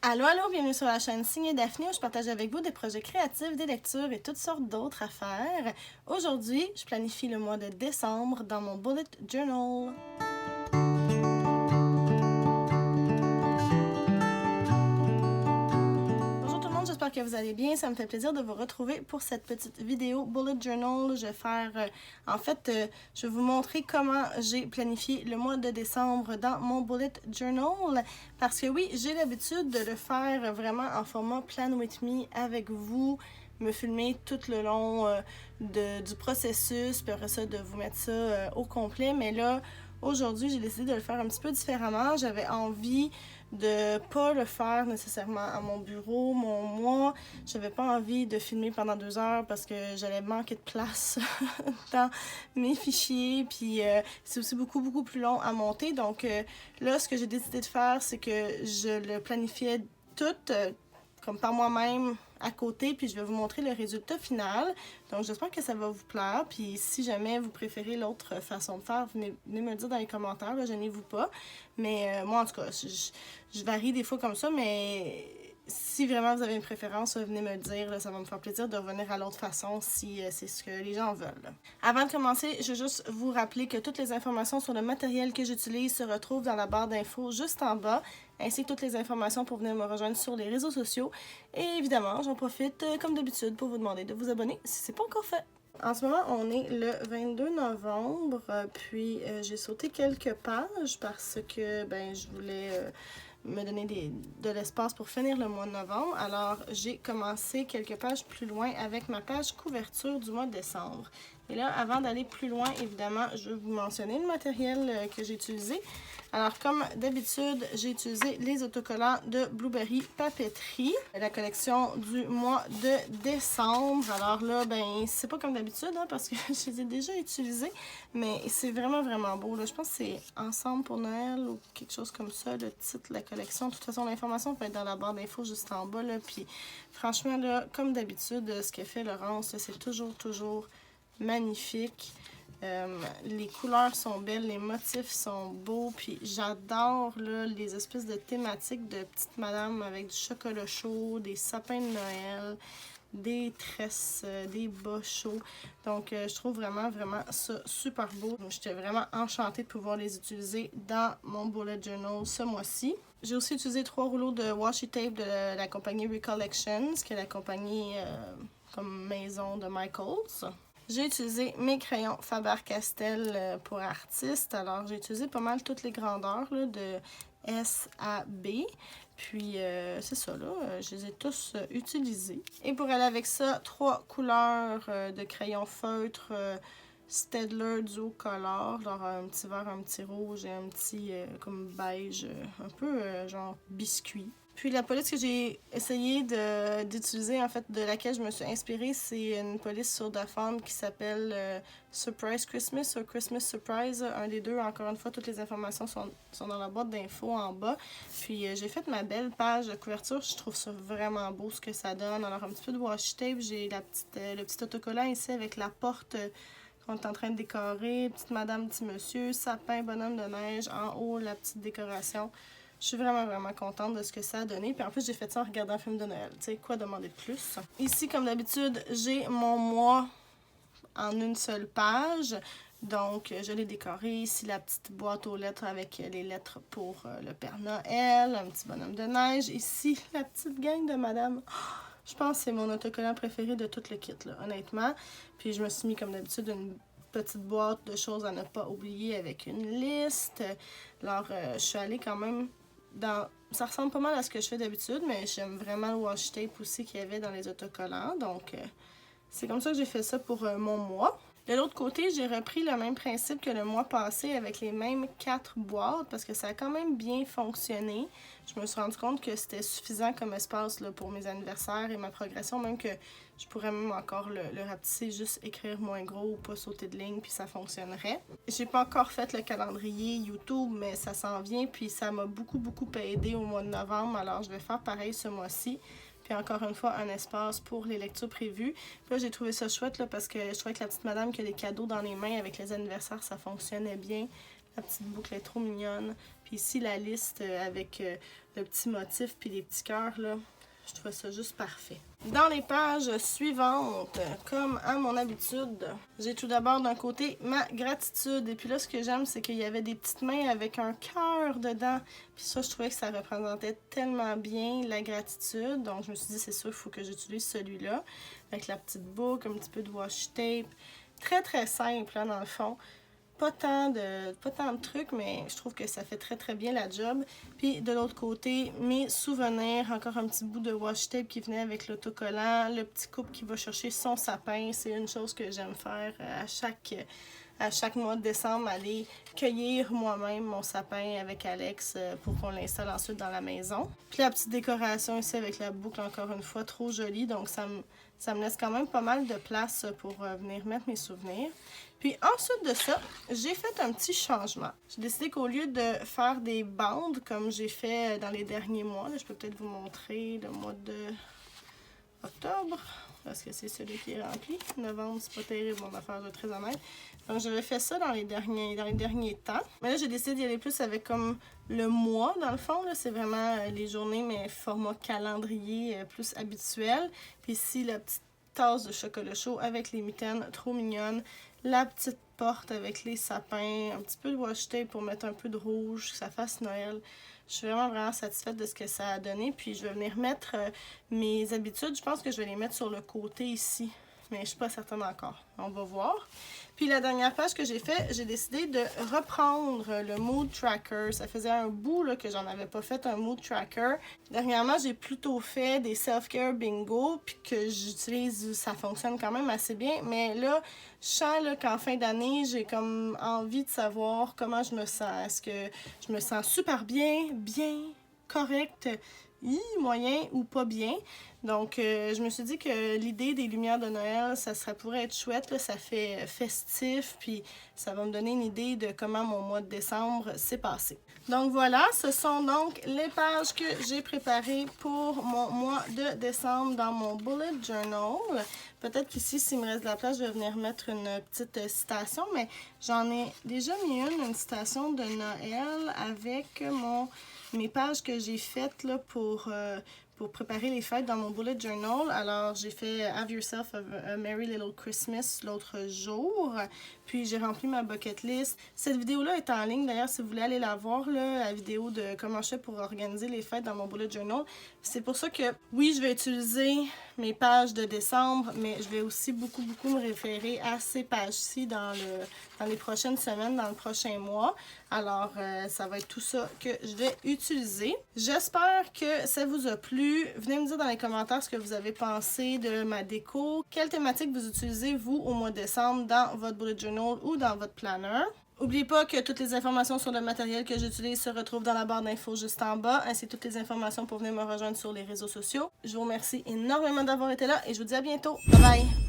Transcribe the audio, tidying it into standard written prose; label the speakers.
Speaker 1: Allô, allô, bienvenue sur la chaîne Signe Daphné où je partage avec vous des projets créatifs, des lectures et toutes sortes d'autres affaires. Aujourd'hui, je planifie le mois de décembre dans mon bullet journal. Bonjour tout le monde, j'espère que vous allez bien. Ça me fait plaisir de vous retrouver pour cette petite vidéo bullet journal. Je vais faire, je vais vous montrer comment j'ai planifié le mois de décembre dans mon bullet journal. Parce que oui, j'ai l'habitude de le faire vraiment en format Plan With Me avec vous, me filmer tout le long du processus, puis après ça, de vous mettre ça au complet. Mais là, aujourd'hui, j'ai décidé de le faire un petit peu différemment. J'avais envie de pas le faire nécessairement à mon bureau, mon mois. J'avais pas envie de filmer pendant 2 heures parce que j'allais manquer de place dans mes fichiers. Puis c'est aussi beaucoup plus long à monter. Donc là, ce que j'ai décidé de faire, c'est que je le planifiais tout comme par moi-même à côté, puis je vais vous montrer le résultat final. Donc j'espère que ça va vous plaire, puis si jamais vous préférez l'autre façon de faire, venez me le dire dans les commentaires, là, gênez-vous pas. Mais moi en tout cas, je varie des fois comme ça, mais si vraiment vous avez une préférence, venez me le dire, là, ça va me faire plaisir de revenir à l'autre façon si c'est ce que les gens veulent. Avant de commencer, je veux juste vous rappeler que toutes les informations sur le matériel que j'utilise se retrouvent dans la barre d'infos juste en bas, ainsi que toutes les informations pour venir me rejoindre sur les réseaux sociaux. Et évidemment, j'en profite comme d'habitude pour vous demander de vous abonner si ce n'est pas encore fait. En ce moment, on est le 22 novembre, puis j'ai sauté quelques pages parce que je voulais me donner de l'espace pour finir le mois de novembre. Alors, j'ai commencé quelques pages plus loin avec ma page couverture du mois de décembre. Et là, avant d'aller plus loin, évidemment, je vais vous mentionner le matériel que j'ai utilisé. Alors, comme d'habitude, j'ai utilisé les autocollants de Blueberry Papeterie, la collection du mois de décembre. Alors là, c'est pas comme d'habitude, hein, parce que je les ai déjà utilisés, mais c'est vraiment beau. Là. Je pense que c'est Ensemble pour Noël ou quelque chose comme ça, le titre de la collection. De toute façon, l'information peut être dans la barre d'infos juste en bas. Là. Puis, franchement, là, comme d'habitude, ce que fait Laurence, c'est toujours magnifique. Les couleurs sont belles, les motifs sont beaux, puis j'adore les espèces de thématiques de petite madame avec du chocolat chaud, des sapins de Noël, des tresses, des bas chauds. Donc je trouve vraiment ça super beau. J'étais vraiment enchantée de pouvoir les utiliser dans mon bullet journal ce mois-ci. J'ai aussi utilisé 3 rouleaux de washi tape de la compagnie Recollections, qui est la compagnie comme maison de Michaels. J'ai utilisé mes crayons Faber-Castell pour artistes. Alors, j'ai utilisé pas mal toutes les grandeurs là, de S à B. Puis, c'est ça, là, je les ai tous utilisés. Et pour aller avec ça, 3 couleurs de crayons feutre Staedtler Duo Color. Alors, un petit vert, un petit rouge et un petit comme beige, un peu genre biscuit. Puis la police que j'ai essayé d'utiliser, en fait, de laquelle je me suis inspirée, c'est une police sur Dafont qui s'appelle Surprise Christmas ou Christmas Surprise. Un des deux, encore une fois, toutes les informations sont dans la boîte d'infos en bas. Puis j'ai fait ma belle page de couverture. Je trouve ça vraiment beau ce que ça donne. Alors un petit peu de washi tape, j'ai le petit autocollant ici avec la porte qu'on est en train de décorer. Petite madame, petit monsieur, sapin, bonhomme de neige, en haut, la petite décoration. Je suis vraiment contente de ce que ça a donné. Puis en plus, j'ai fait ça en regardant un film de Noël. Tu sais, quoi demander de plus? Ici, comme d'habitude, j'ai mon mois en une seule page. Donc, je l'ai décoré. Ici, la petite boîte aux lettres avec les lettres pour le Père Noël, un petit bonhomme de neige. Ici, la petite gang de madame. Je pense que c'est mon autocollant préféré de tout le kit, là, honnêtement. Puis je me suis mis, comme d'habitude, une petite boîte de choses à ne pas oublier avec une liste. Alors, je suis allée quand même ça ressemble pas mal à ce que je fais d'habitude, mais j'aime vraiment le washi tape aussi qu'il y avait dans les autocollants. Donc, c'est comme ça que j'ai fait ça pour mon mois. De l'autre côté, j'ai repris le même principe que le mois passé avec les mêmes 4 boîtes parce que ça a quand même bien fonctionné. Je me suis rendu compte que c'était suffisant comme espace là, pour mes anniversaires et ma progression, même que je pourrais même encore le rapetisser, juste écrire moins gros ou pas sauter de ligne, puis ça fonctionnerait. J'ai pas encore fait le calendrier YouTube, mais ça s'en vient, puis ça m'a beaucoup aidé au mois de novembre, alors je vais faire pareil ce mois-ci. Puis encore une fois, un espace pour les lectures prévues. Puis là, j'ai trouvé ça chouette là, parce que je trouvais que la petite madame qui a des cadeaux dans les mains avec les anniversaires, ça fonctionnait bien. La petite boucle est trop mignonne. Puis ici, la liste avec le petit motif puis les petits cœurs, là. Je trouvais ça juste parfait. Dans les pages suivantes, comme à mon habitude, j'ai tout d'abord d'un côté ma gratitude. Et puis là, ce que j'aime, c'est qu'il y avait des petites mains avec un cœur dedans. Puis ça, je trouvais que ça représentait tellement bien la gratitude. Donc, je me suis dit, c'est sûr, il faut que j'utilise celui-là. Avec la petite boucle, un petit peu de washi tape. Très, très simple, hein, dans le fond. Pas tant de trucs, mais je trouve que ça fait très très bien la job. Puis de l'autre côté, mes souvenirs, encore un petit bout de washi tape qui venait avec l'autocollant, le petit couple qui va chercher son sapin, c'est une chose que j'aime faire à chaque mois de décembre, aller cueillir moi-même mon sapin avec Alex pour qu'on l'installe ensuite dans la maison. Puis la petite décoration ici avec la boucle, encore une fois, trop jolie, donc ça me laisse quand même pas mal de place pour venir mettre mes souvenirs. Puis ensuite de ça, j'ai fait un petit changement. J'ai décidé qu'au lieu de faire des bandes comme j'ai fait dans les derniers mois, là, je peux peut-être vous montrer le mois de octobre, parce que c'est celui qui est rempli. Novembre, c'est pas terrible mon affaire, de très honnête. Donc j'avais fait ça dans les derniers temps. Mais là, j'ai décidé d'y aller plus avec comme le mois, dans le fond. C'est vraiment les journées, mais format calendrier plus habituel. Puis ici, la petite tasse de chocolat chaud avec les mitaines, trop mignonne. La petite porte avec les sapins, un petit peu de washi tape pour mettre un peu de rouge, que ça fasse Noël. Je suis vraiment satisfaite de ce que ça a donné. Puis je vais venir mettre mes habitudes. Je pense que je vais les mettre sur le côté ici. Mais je suis pas certaine encore. On va voir. Puis la dernière page que j'ai fait, j'ai décidé de reprendre le Mood Tracker. Ça faisait un bout là, que j'en avais pas fait un Mood Tracker. Dernièrement, j'ai plutôt fait des Self-Care Bingo, puis que j'utilise, ça fonctionne quand même assez bien. Mais là, je sens qu'en fin d'année, j'ai comme envie de savoir comment je me sens. Est-ce que je me sens super bien, correct, moyen ou pas bien. Donc, je me suis dit que l'idée des lumières de Noël, ça pourrait être chouette. Là, ça fait festif, puis ça va me donner une idée de comment mon mois de décembre s'est passé. Donc voilà, ce sont donc les pages que j'ai préparées pour mon mois de décembre dans mon bullet journal. Peut-être qu'ici, s'il me reste de la place, je vais venir mettre une petite citation, mais j'en ai déjà mis une citation de Noël avec mes pages que j'ai faites là, pour préparer les fêtes dans mon bullet journal. Alors, j'ai fait Have Yourself a Merry Little Christmas l'autre jour. Puis, j'ai rempli ma bucket list. Cette vidéo-là est en ligne. D'ailleurs, si vous voulez aller la voir, là, la vidéo de comment je fais pour organiser les fêtes dans mon bullet journal. C'est pour ça que, oui, je vais utiliser mes pages de décembre, mais je vais aussi beaucoup me référer à ces pages-ci dans les prochaines semaines, dans le prochain mois. Alors, ça va être tout ça que je vais utiliser. J'espère que ça vous a plu. Venez me dire dans les commentaires ce que vous avez pensé de ma déco. Quelle thématique vous utilisez, vous, au mois de décembre, dans votre bullet journal ou dans votre planner. N'oubliez pas que toutes les informations sur le matériel que j'utilise se retrouvent dans la barre d'infos juste en bas, ainsi que toutes les informations pour venir me rejoindre sur les réseaux sociaux. Je vous remercie énormément d'avoir été là et je vous dis à bientôt. Bye bye!